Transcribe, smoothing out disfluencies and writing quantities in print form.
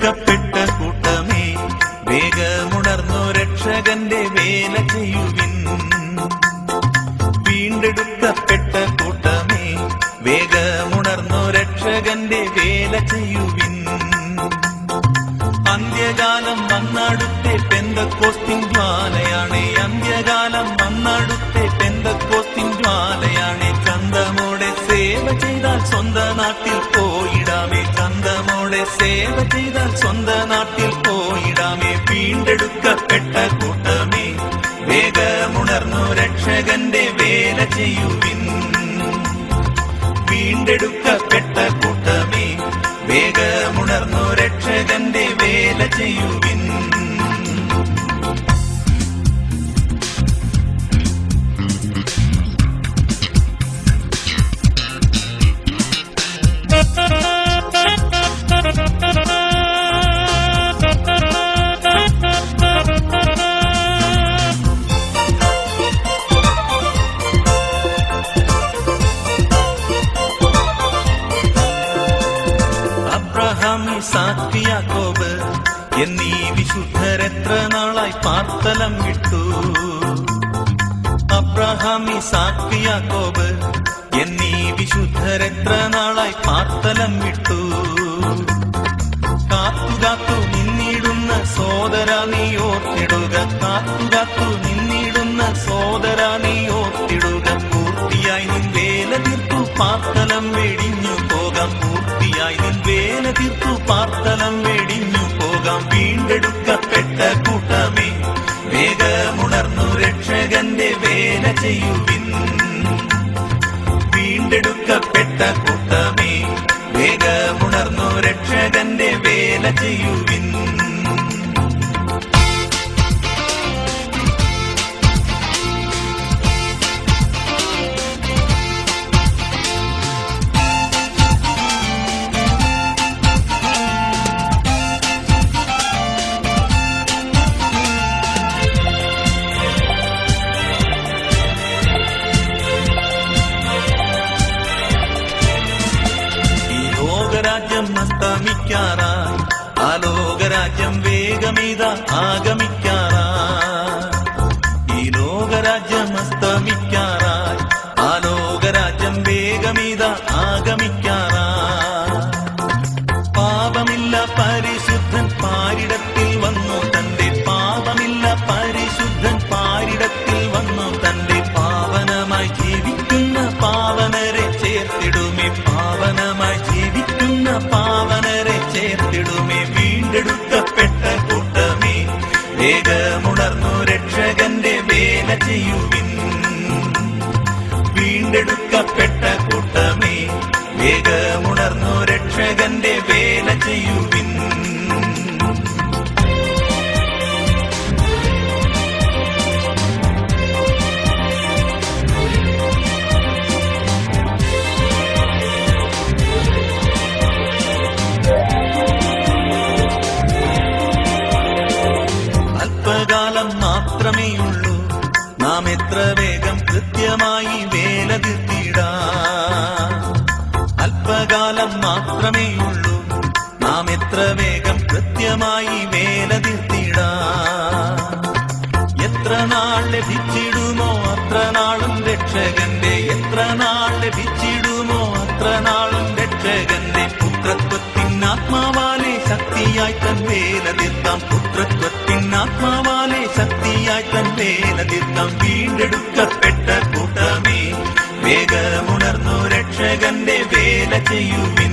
വീണ്ടെടുക്കപ്പെട്ട കൂട്ടമേ വേഗമുണർന്നു രക്ഷകന്റെ വേല ചെയ്യുവിൻ. വീണ്ടെടുക്കപ്പെട്ട കൂട്ടമേ വേഗമുണർന്നു രക്ഷകന്റെ വേല ചെയ്യുവിൻ. അന്ത്യകാലം വന്നടുത്തെ പെന്തക്കോസ്തിൻ ജ്വാലയാണ്. അന്ത്യകാലം വന്നടുത്തെ പെന്തക്കോസ്തിൻ ജ്വാലയാണ്. ചന്തമോടെ സേവ ചെയ്താൽ സ്വന്ത നാട്ടിൽ പോയിടാമേ. ചന്തമോടെ സേവ ചെയ്താൽ സ്വന്ത നാട്ടിൽ പോയിടാമേ. വീണ്ടെടുക്കപ്പെട്ട കൂട്ടമേ വേഗമുണർന്നു രക്ഷകന്റെ വേല ചെയ്യുവിൻ. വീണ്ടെടുക്കപ്പെട്ട കൂട്ടമേ വേഗമുണർന്നു രക്ഷകന്റെ വേല ചെയ്യുവിൻ. അബ്രഹാം, ഇസാക്ക്, യാക്കോബ് എന്നീ വിശുദ്ധരെത്ര നാളായി പാർത്തലം വിട്ടു. അബ്രഹാം, ഇസാക്ക്, യാക്കോബ് എന്നീ വിശുദ്ധരെത്ര നാളായി പാർത്തലം വിട്ടു. കാത്തുകാത്തു നിന്നിടുന്ന സോദര നീ ഓർത്തിടുക. കാത്തുകാത്തു നിന്നിടുന്ന സോദര നീ ഓർത്തിടുക. പൂർത്തിയായി നിൻ വേല തീർത്തു പാർത്തലം വെടിഞ്ഞു പോകാം. പൂർത്തിയായി നിൻ വേല തീർത്തു പാർത്തലം വെടിഞ്ഞു പോകാം. വീണ്ടെടുക്കപ്പെട്ട കൂട്ടമേ വേഗമുണർന്നു രക്ഷകന്റെ വേല ചെയ്യുവിൻ. വീണ്ടെടുക്കപ്പെട്ട കൂട്ടമേ വേഗമുണർന്നു രക്ഷകന്റെ വേല ചെയ്യുവിൻ. രാജ്യം അസ്തമിക്കാറായി. ആലോകരാജ്യം വേഗമിത ആഗമിക്കാറായി. ഈ ലോകരാജ്യം അസ്തമിക്കാറായി. ആലോകരാജ്യം വേഗമിത ആഗമിക്കാറായി. പാപമില്ല പരിശുദ്ധൻ പാരിടത്തിൽ വന്നു തന്റെ. പാപമില്ല പരിശുദ്ധൻ പാരിടത്തിൽ വന്നു തന്റെ. പാവനമായി ജീവിക്കുന്ന പാവനരെ ചേർത്തിടുമേ. പാവനമായി ജീവിക്കുന്ന പാവനരെ ചേർത്തിടുമേ. വീണ്ടെടുക്കപ്പെട്ട കൂട്ടമേ വേഗമുണർന്നു രക്ഷകന്റെ വേല ചെയ്യുവിൻ. വീണ്ടെടുക്കപ്പെട്ട കൂട്ടമേ വേഗമുണർന്നു രക്ഷകന്റെ വേല ചെയ്യുവിൻ. അല്പകാലം മാത്രമേയുള്ളൂ നാം എത്ര വേഗം കൃത്യമായി വേല തീർത്തിടാം. അല്പകാലം മാത്രമേയുള്ളൂ നാം എത്ര വേഗം കൃത്യമായി വേല തീർത്തിടാം. എത്ര നാൾ ലഭിച്ചിടുമോ അത്ര നാളും രക്ഷകന്റെ. എത്ര നാൾ ലഭിച്ചിടുമോ അത്ര നാളും രക്ഷകന്റെ. പുത്രത്വത്തിനാത്മാവാലെ ശക്തിയായി തൻ വേല തീർത്താം. പുത്രത്വത്തിനാത്മാവാലെ ശക്തിയായി തൻ വേല തീർത്താം. വീണ്ടെടുക്കപ്പെട്ട കൂട്ടമേ വേഗമുണർന്നു രക്ഷകന്റെ വേല ചെയ്യുവിൻ.